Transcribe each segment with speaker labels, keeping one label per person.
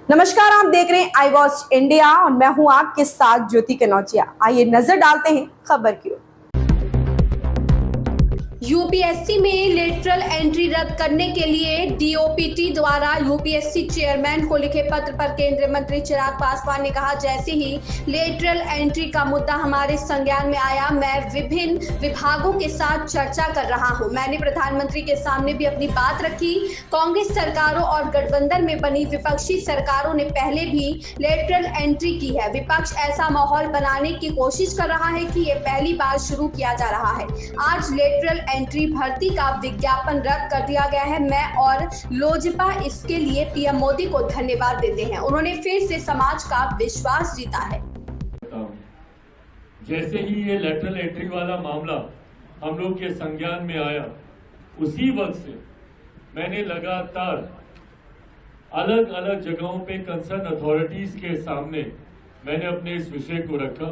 Speaker 1: नमस्कार, आप देख रहे हैं आई वॉच इंडिया और मैं हूं आपके साथ ज्योति कनौजिया। आइए नजर डालते हैं खबर की ओर।
Speaker 2: यूपीएससी में लेटरल एंट्री रद्द करने के लिए डीओपीटी द्वारा यूपीएससी चेयरमैन को लिखे पत्र पर केंद्रीय मंत्री चिराग पासवान ने कहा, जैसे ही लेटरल एंट्री का मुद्दा हमारे संज्ञान में आया, मैं विभिन्न विभागों के साथ चर्चा कर रहा हूं। मैंने प्रधानमंत्री के सामने भी अपनी बात रखी। कांग्रेस सरकारों और गठबंधन में बनी विपक्षी सरकारों ने पहले भी लेटरल एंट्री की है। विपक्ष ऐसा माहौल बनाने की कोशिश कर रहा है कि ये पहली बार शुरू किया जा रहा है। आज लेटरल एंट्री भर्ती का विज्ञापन रद्द कर दिया गया है। मैं और लोजपा इसके लिए पीएम मोदी को धन्यवाद देते हैं। उन्होंने फिर से समाज का विश्वास जीता है।
Speaker 3: जैसे ही ये लेटरल एंट्री वाला मामला हम लोग के संज्ञान में आया, उसी वक्त से मैंने लगातार अलग अलग जगहों पे कंसर्न अथॉरिटीज के सामने मैंने अपने इस विषय को रखा।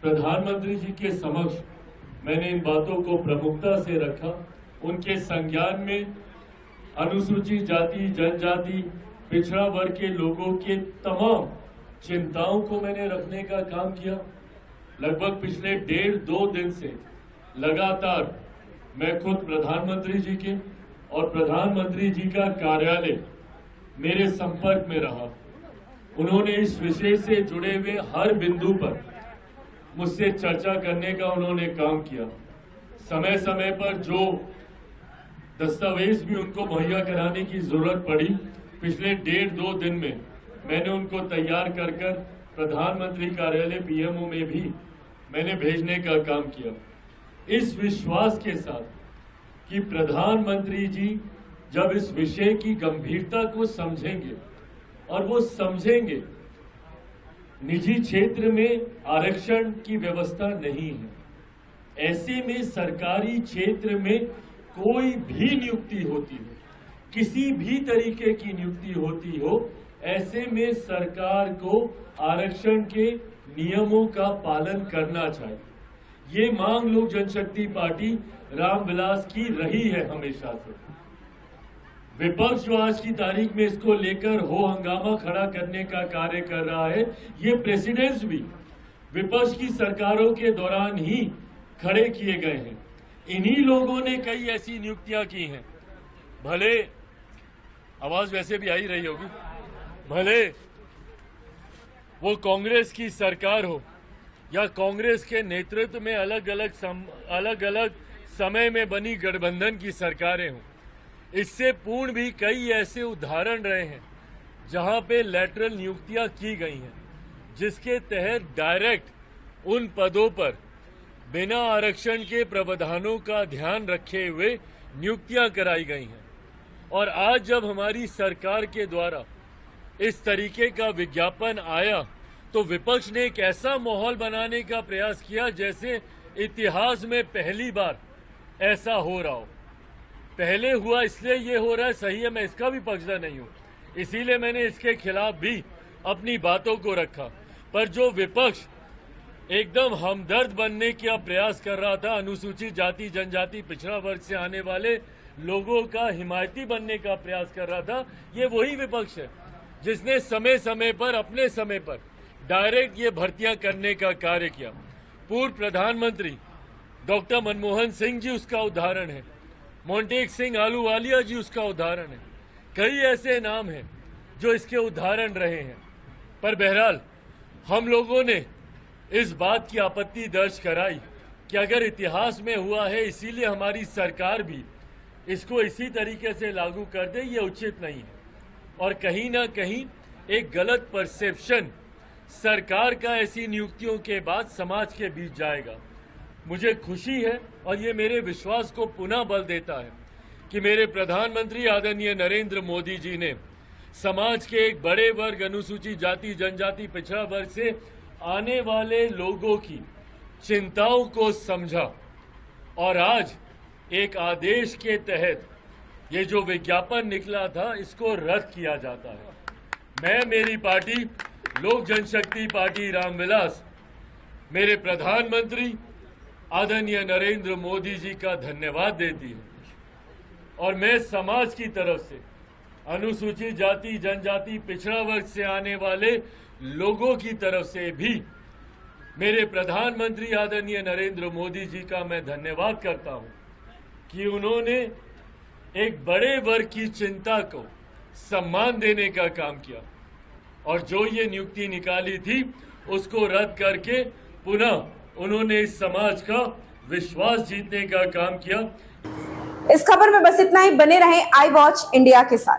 Speaker 3: प्रधानमंत्री जी के समक्ष मैंने इन बातों को प्रमुखता से रखा। उनके संज्ञान में अनुसूचित जाति, जनजाति, पिछड़ा वर्ग के लोगों के तमाम चिंताओं को मैंने रखने का काम किया। लगभग पिछले 1.5-2 दिन से लगातार मैं खुद प्रधानमंत्री जी के और प्रधानमंत्री जी का कार्यालय मेरे संपर्क में रहा। उन्होंने इस विषय से जुड़े हुए हर बिंदु पर मुझसे चर्चा करने का उन्होंने काम किया। समय समय पर जो दस्तावेज भी उनको मुहैया कराने की जरूरत पड़ी, पिछले 1.5-2 दिन में मैंने उनको तैयार कर प्रधानमंत्री कार्यालय पीएमओ में भी मैंने भेजने का काम किया, इस विश्वास के साथ कि प्रधानमंत्री जी जब इस विषय की गंभीरता को समझेंगे और वो समझेंगे निजी क्षेत्र में आरक्षण की व्यवस्था नहीं है, ऐसे में सरकारी क्षेत्र में कोई भी नियुक्ति होती हो, किसी भी तरीके की नियुक्ति होती हो, ऐसे में सरकार को आरक्षण के नियमों का पालन करना चाहिए। ये मांग लोक जनशक्ति पार्टी रामविलास की रही है हमेशा से। विपक्ष जो आज की तारीख में इसको लेकर हो हंगामा खड़ा करने का कार्य कर रहा है, ये प्रेसिडेंट्स भी विपक्ष की सरकारों के दौरान ही खड़े किए गए हैं। इन्हीं लोगों ने कई ऐसी नियुक्तियां की हैं, भले आवाज वैसे भी आ ही रही होगी, भले वो कांग्रेस की सरकार हो या कांग्रेस के नेतृत्व में अलग अलग समय में बनी गठबंधन की सरकारें हों। इससे पूर्ण भी कई ऐसे उदाहरण रहे हैं जहां पे लेटरल नियुक्तियां की गई हैं, जिसके तहत डायरेक्ट उन पदों पर बिना आरक्षण के प्रावधानों का ध्यान रखे हुए नियुक्तियां कराई गई हैं। और आज जब हमारी सरकार के द्वारा इस तरीके का विज्ञापन आया, तो विपक्ष ने एक ऐसा माहौल बनाने का प्रयास किया जैसे इतिहास में पहली बार ऐसा हो रहा हो। पहले हुआ इसलिए ये हो रहा है, सही है, मैं इसका भी पक्षधर नहीं हूं, इसीलिए मैंने इसके खिलाफ भी अपनी बातों को रखा। पर जो विपक्ष एकदम हमदर्द बनने का प्रयास कर रहा था, अनुसूचित जाति, जनजाति, पिछड़ा वर्ग से आने वाले लोगों का हिमायती बनने का प्रयास कर रहा था, ये वही विपक्ष है जिसने समय समय पर अपने समय पर डायरेक्ट ये भर्तियां करने का कार्य किया। पूर्व प्रधानमंत्री डॉक्टर मनमोहन सिंह जी उसका उदाहरण है, मोंटेक सिंह आलूवालिया जी उसका उदाहरण है, कई ऐसे नाम हैं जो इसके उदाहरण रहे हैं। पर बहरहाल हम लोगों ने इस बात की आपत्ति दर्ज कराई कि अगर इतिहास में हुआ है इसीलिए हमारी सरकार भी इसको इसी तरीके से लागू कर दे, ये उचित नहीं है। और कहीं ना कहीं एक गलत परसेप्शन सरकार का ऐसी नियुक्तियों के बाद समाज के बीच जाएगा। मुझे खुशी है और ये मेरे विश्वास को पुनः बल देता है कि मेरे प्रधानमंत्री आदरणीय नरेंद्र मोदी जी ने समाज के एक बड़े वर्ग, अनुसूचित जाति, जनजाति, पिछड़ा वर्ग से आने वाले लोगों की चिंताओं को समझा और आज एक आदेश के तहत ये जो विज्ञापन निकला था इसको रद्द किया जाता है। मैं, मेरी पार्टी लोक जनशक्ति पार्टी रामविलास, मेरे प्रधानमंत्री आदरणीय नरेंद्र मोदी जी का धन्यवाद देती है और मैं समाज की तरफ से अनुसूचित जाति जनजाति पिछड़ा वर्ग से आने वाले लोगों की तरफ से भी मेरे प्रधानमंत्री आदरणीय नरेंद्र मोदी जी का मैं धन्यवाद करता हूं कि उन्होंने एक बड़े वर्ग की चिंता को सम्मान देने का काम किया और जो ये नियुक्ति निकाली थी उसको रद्द करके पुनः उन्होंने इस समाज का विश्वास जीतने का काम किया।
Speaker 1: इस खबर में बस इतना ही। बने रहें आई वॉच इंडिया के साथ।